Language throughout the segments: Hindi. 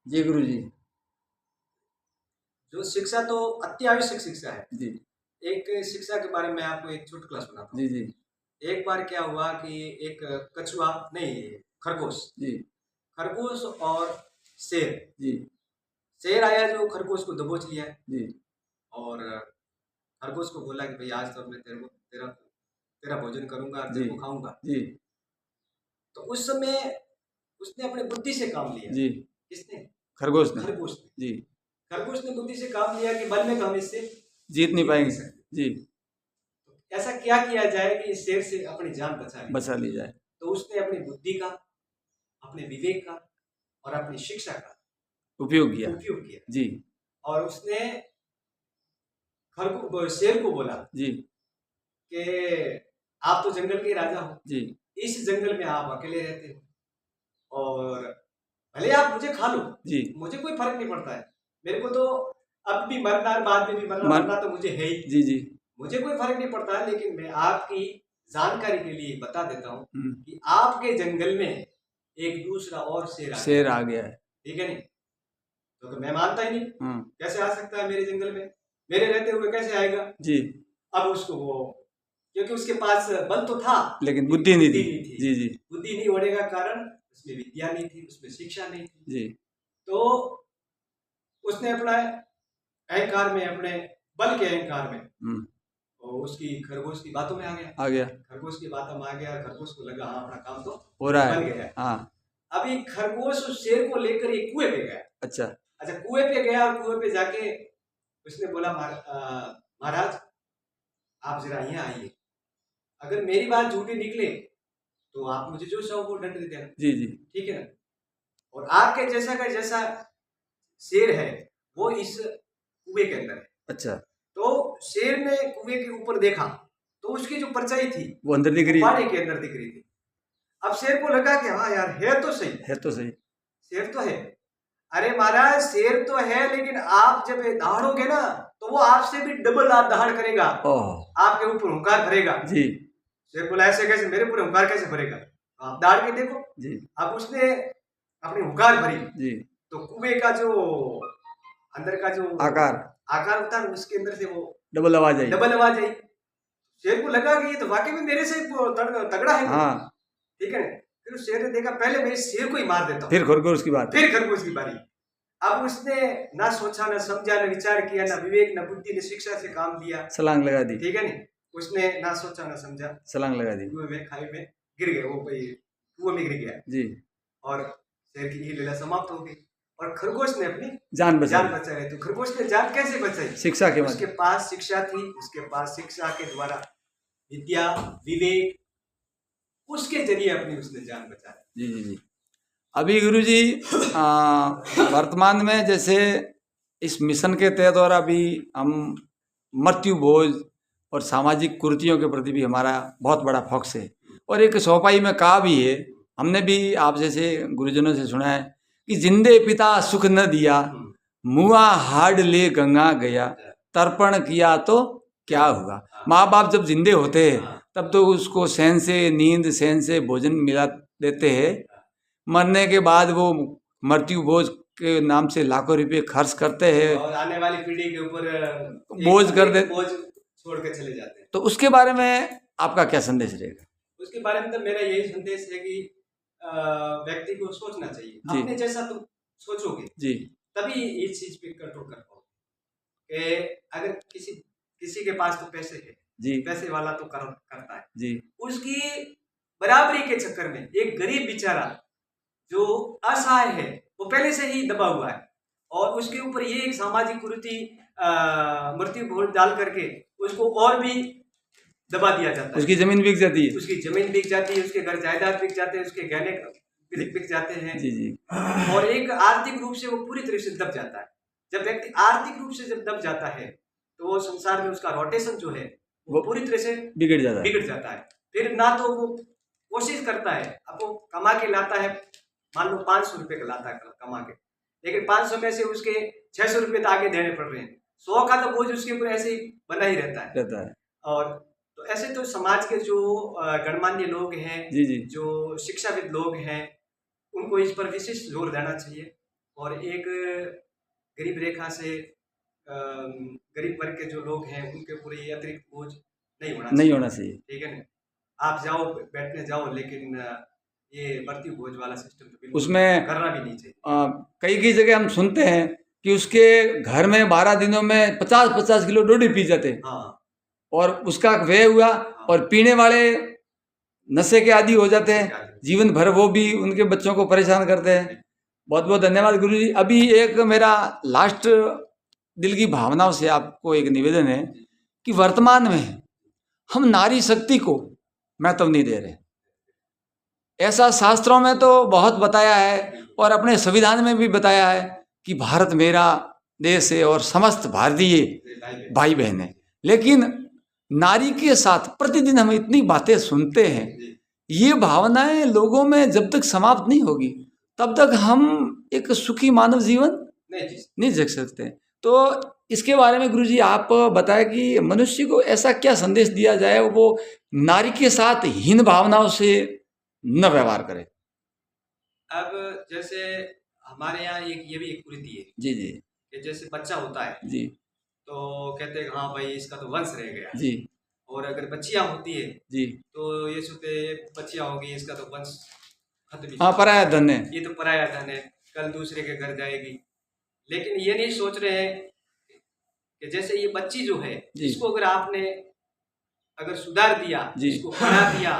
जी गुरु जी। जो शिक्षा तो अति आवश्यक शिक्षा है। जी एक शिक्षा के बारे में आपको एक चुटकुला सुनाता जी। हूँ। जी एक बार क्या हुआ कि एक कछुआ नहीं, खरगोश जी। खरगोश और शेर। जी शेर आया जो खरगोश को दबोच लिया जी। और खरगोश को बोला कि भाई आज तो मैं तेरा तेरा भोजन करूंगा, जी तेरे को खाऊंगा। जी। तो उस समय उसने अपने बुद्धि से काम लिया। जी। किसने? खरगोश ने। खरगोश ने। जी। खरगोश ने बुद्धि से काम लिया कि बल में तो हम इससे जीत नहीं पाएंगे। सकते। जी। तो ऐसा क्या किया जाए कि इस शेर से अपनी जान बचा ली जाए। तो उसने अपनी बुद्धि का, अपने विवेक का और अपनी शिक्षा का उपयोग किया। किया। जी और उसने शेर को बोला जी कि आप तो जंगल के राजा हो, जी इस जंगल में आप अकेले रहते हो और भले आप मुझे खा लो, जी। मुझे कोई फर्क नहीं पड़ता है। मेरे को तो अब भी मरना और बाद में भी मरना तो मुझे है ही। जी जी। मुझे कोई फर्क नहीं पड़ता है, लेकिन मैं आपकी जानकारी के लिए बता देता हूँ कि कि आपके जंगल में एक दूसरा और शेर आ गया है। ठीक है नहीं? तो मैं मानता ही नहीं। कैसे आ सकता है मेरे जंगल में? मेरे रहते हुए कैसे आएगा? जी। अब उसको वो, क्योंकि उसके पास बल तो था लेकिन बुद्धि नहीं थी। जी जी। बुद्धि नहीं होने का कारण उसमें विद्या नहीं थी, उसमें शिक्षा नहीं थी। जी। तो उसने अपना अहंकार में, अपने बल के अहंकार में, तो उसकी खरगोश की बातों में आ गया। खरगोश की बातों में आ गया। खरगोश को लगा हाँ अपना काम तो हो रहा है, बन गया। हाँ। अभी खरगोश उस शेर को लेकर एक कुएं पे गया। अच्छा। कुएं पे गया और कुएं पे जाके उसने बोला महाराज आप जरा यहाँ आइए, अगर मेरी बात झूठी निकले तो आप मुझे जो चाहो वो दंड दे देना। जी जी। ठीक है ना? और आपके जैसा का जैसा शेर है वो इस कुएं के अंदर है। अच्छा। तो शेर ने कुएं के ऊपर देखा तो उसकी जो परछाई थी वो अंदर दिख रही, पानी के अंदर दिख रही थी। अब शेर को लगा कि हाँ यार है तो सही, शेर तो है। अरे महाराज शेर तो है, लेकिन आप जब दहाड़ोगे ना तो वो आपसे भी डबल आप दहाड़ करेगा, आपके ऊपर हुंकार भरेगा। जी। शेर बोला ऐसे कैसे, मेरे ऊपर हुंकार कैसे भरेगा? आप दहाड़ के देखो। जी। अब उसने अपनी हुंकार भरी। जी। तो कुएं का जो अंदर का जो आकार होता है उसके अंदर से वो डबल आवाज आई। शेर को लगा कि ये तो वाकई में मेरे से तगड़ा है। हाँ। ठीक है। फिर शेर ने देखा पहले मैं इस शेर को ही मार देता हूँ, फिर खरगोश की बारी। अब उसने ना सोचा, ना समझा, ना विचार किया, ना विवेक, ना बुद्धि, ना शिक्षा से काम लिया, छलांग लगा दी। ठीक है नहीं? उसने ना सोचा ना समझा, छलांग लगा दी, कुएं में, खाई में गिर गया। वो कुएं में गिर गया। जी। और शेर की लीला समाप्त हो गई और खरगोश ने अपनी जान बचाई। तो खरगोश ने जान कैसे बचाई? शिक्षा के, उसके पास शिक्षा थी, उसके पास शिक्षा के द्वारा विद्या, विवेक, उसके जरिए अपनी उसने जान बचाई। जी जी जी। अभी गुरुजी वर्तमान में जैसे इस मिशन के तहत और अभी हम मृत्यु भोज और सामाजिक कुरीतियों के प्रति भी हमारा बहुत बड़ा फोकस है और एक चौपाई में कहा भी है, हमने भी आप जैसे गुरुजनों से सुना है कि जिंदे पिता सुख न दिया, मुआ हाड ले गंगा गया, तर्पण किया तो क्या हुआ। माँ बाप जब जिंदे होते हैं तब तो उसको सैन से नींद, सैन से भोजन मिला देते हैं, मरने के बाद वो मृत्यु बोझ के नाम से लाखों रुपए खर्च करते हैं और आने वाली पीढ़ी के ऊपर बोझ कर दे, बोझ छोड़ के चले जाते हैं। तो उसके बारे में आपका क्या संदेश रहेगा? उसके बारे में तो मेरा यही संदेश है कि व्यक्ति को सोचना चाहिए, अपने जैसा तुम सोचोगे जी, तभी इस चीज पे कंट्रोल कर पाओगे। अगर किसी के पास तो पैसे है जी, पैसे वाला तो करता है जी, उसकी बराबरी के चक्कर में एक गरीब बेचारा जो असहाय है वो पहले से ही दबा हुआ है और उसके ऊपर ये एक सामाजिक कुरीति मृत्यु भोज डाल करके उसको और भी दबा दिया जाता है। उसकी जमीन बिक जाती है, उसके घर जायदाद बिक जाते हैं, उसके गहने बिक जाते हैं जी जी। और एक आर्थिक रूप से वो पूरी तरह से दब जाता है। जब व्यक्ति आर्थिक रूप से जब दब जाता है तो वो संसार में उसका रोटेशन जो है वो पूरी तरह से बिगड़ जाता है। फिर ना तो वो कोशिश करता है, अब वो कमा के लाता है, मान लो 500 रुपए का लाता है कमा के, लेकिन 500 में से उसके 600 रुपए तो आगे देने पड़ रहे हैं, 100 का तो बोझ उसके ऊपर ऐसे ही बना ही रहता है। और तो ऐसे तो समाज के जो गणमान्य लोग हैं जी जी, जो शिक्षाविद लोग हैं, उनको इस पर विशेष जोर देना चाहिए और एक गरीब रेखा से गरीब वर्ग के जो लोग हैं उनके ऊपर ये अतिरिक्त बोझ नहीं होना चाहिए। ठीक है ना, आप जाओ बैठने जाओ, लेकिन ये बढ़ती बोझ वाला सिस्टम तो बिल्कुल उसमें करना भी नहीं चाहिए। कई कई जगह हम सुनते हैं कि उसके घर में 12 दिनों में 50-50 किलो डोडी पी जाते हैं। हाँ और उसका व्यय हुआ, और पीने वाले नशे के आदी हो जाते हैं, जीवन भर वो भी उनके बच्चों को परेशान करते हैं। बहुत बहुत धन्यवाद गुरुजी। अभी एक मेरा लास्ट दिल की भावनाओं से आपको एक निवेदन है कि वर्तमान में हम नारी शक्ति को महत्व नहीं दे रहे। ऐसा शास्त्रों में तो बहुत बताया है और अपने संविधान में भी बताया है कि भारत मेरा देश है और समस्त भारतीय भाई बहन है, लेकिन नारी के साथ प्रतिदिन हम इतनी बातें सुनते हैं। ये भावनाएं लोगों में जब तक समाप्त नहीं होगी तब तक हम एक सुखी मानव जीवन नहीं जी सकते। तो इसके बारे में गुरुजी आप बताएं कि मनुष्य को ऐसा क्या संदेश दिया जाए वो नारी के साथ हीन भावनाओं से न व्यवहार करे। अब जैसे हमारे यहाँ ये भी एक कुरीति है जी जी, कि जैसे बच्चा होता है जी तो कहते हैं हाँ भाई इसका तो वंश रह गया जी, और अगर बच्चियां होती है जी तो ये सोचते बच्चियां होगी इसका तो वंश खत्म, हाँ पराया धन है, ये तो पराया धन है, कल दूसरे के घर जाएगी। लेकिन ये नहीं सोच रहे हैं कि जैसे ये बच्ची जो है इसको अगर आपने अगर सुधार दिया, इसको बना दिया,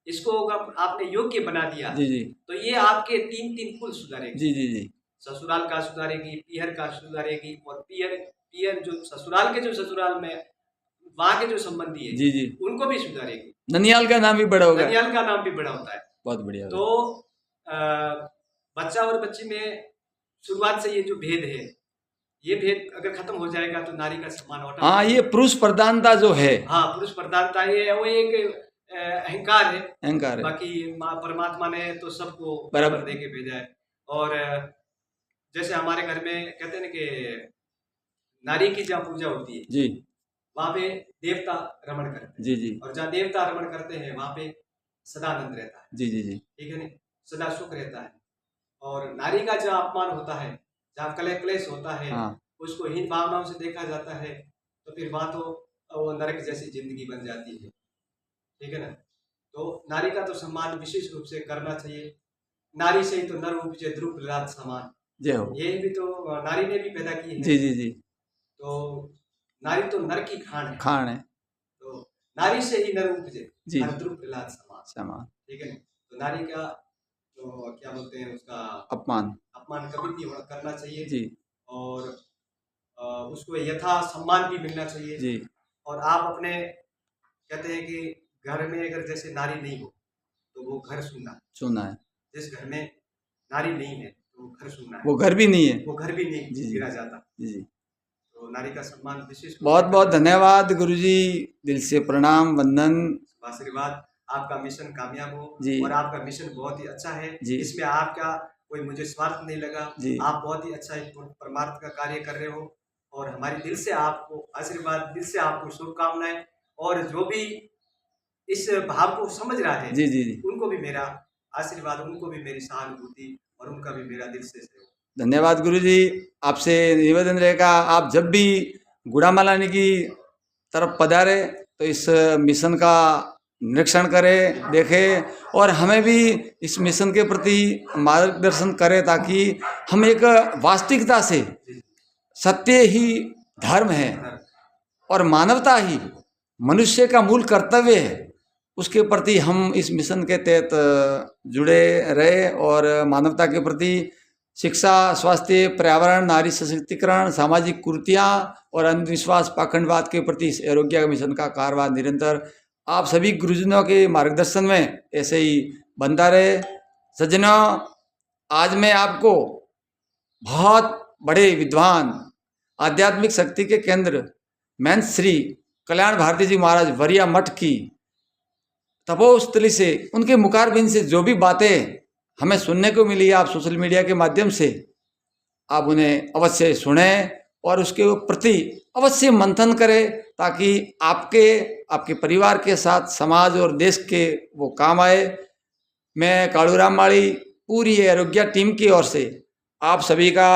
इसको आपने योग्य बना दिया, जी जी, तो ये आपके 3 कुल सुधारेगी। जी जी जी, ससुराल का सुधारेगी, पीहर का सुधारेगी, और पीहर जो ससुराल के जो ससुराल में वहां के जो संबंधी है जी जी उनको भी सुधारेगी। ननियाल का नाम भी बड़ा होगा, ननियाल का नाम भी बड़ा होता है। बहुत बढ़िया। तो बच्चा और बच्ची में शुरुआत से ये जो भेद है, ये भेद अगर खत्म हो जाएगा तो नारी का सम्मान होता। हाँ, ये पुरुष प्रधानता जो है, हाँ पुरुष प्रधानता ये वो एक अहंकार है, अहंकार है। बाकी परमात्मा ने तो सबको बराबर दे के भेजा है। और जैसे हमारे घर में कहते हैं ना कि नारी की जहाँ पूजा होती है जी, वहां पे देवता रमण करते हैं जी जी, और जहाँ देवता रमण करते हैं वहां पे सदानंद रहता है जी जी जी, ठीक है ना, सदा सुख रहता है। और नारी का जहाँ अपमान होता है, जहाँ कलह क्लेश होता है, हाँ, उसको हीन भावनाओं से देखा जाता है, तो फिर वहां तो वो नरक जैसी जिंदगी बन जाती है। ठीक है ना, तो नारी का तो सम्मान विशेष रूप से करना चाहिए। नारी से ही तो नर उपजे ध्रुव प्रहलाद समान, जय हो, ये भी तो नारी ने भी पैदा की है जी जी जी। तो नारी तो नर की खान है, तो नारी से ही नर उपजे ध्रुव प्रहलाद समान, ठीक है ना। तो नारी का तो क्या बोलते हैं उसका अपमान कभी नहीं करना चाहिए जी, और उसको यथा सम्मान भी मिलना चाहिए जी। और आप अपने कहते हैं कि घर में अगर जैसे नारी नहीं हो तो वो घर सुनना है। जिस घर में नारी नहीं है तो वो घर सुनना है, वो घर भी नहीं है, वो घर भी नहीं गिरा जाता जी। तो नारी का सम्मान विशेष। बहुत बहुत धन्यवाद गुरुजी, दिल से प्रणाम, वंदन, आशीर्वाद। आपका मिशन कामयाब हो जी, और आपका मिशन बहुत ही अच्छा है जी। इसमें आपका कोई मुझे स्वार्थ नहीं लगा जी, आप बहुत ही अच्छा परमार्थ का कार्य कर रहे हो, और हमारे दिल से आपको आशीर्वाद, दिल से आपको शुभकामनाएं। और जो भी इस भाव को समझ रहा है जी जी जी, उनको भी मेरा आशीर्वाद, उनको भी मेरी सहानुभूति, और उनका भी मेरा दिल से सहयोग। धन्यवाद गुरुजी, आपसे निवेदन रहेगा आप जब भी गुड़ामालानी की तरफ पधारे तो इस मिशन का निरीक्षण करें, देखें, और हमें भी इस मिशन के प्रति मार्गदर्शन करें ताकि हम एक वास्तविकता से सत्य ही धर्म है और मानवता ही मनुष्य का मूल कर्तव्य है, उसके प्रति हम इस मिशन के तहत जुड़े रहे और मानवता के प्रति शिक्षा, स्वास्थ्य, पर्यावरण, नारी सशक्तिकरण, सामाजिक कुरीतियाँ और अंधविश्वास, पाखंडवाद के प्रति इस आरोग्य मिशन का कारभार निरंतर आप सभी गुरुजनों के मार्गदर्शन में ऐसे ही बनता रहे। सज्जनों, आज मैं आपको बहुत बड़े विद्वान, आध्यात्मिक शक्ति के केंद्र महंत श्री कल्याण भारती जी महाराज वरिया मठ की तपोस्थली से, उनके मुखारबिंद से जो भी बातें हमें सुनने को मिली आप सोशल मीडिया के माध्यम से, आप उन्हें अवश्य सुने और उसके प्रति अवश्य मंथन करें ताकि आपके परिवार के साथ समाज और देश के वो काम आए। मैं कालूराम माड़ी पूरी आरोग्य टीम की ओर से आप सभी का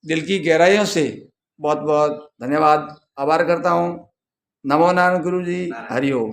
दिल की गहराइयों से बहुत बहुत धन्यवाद, आभार करता हूँ। नमो नारायण गुरु जी, हरिओम।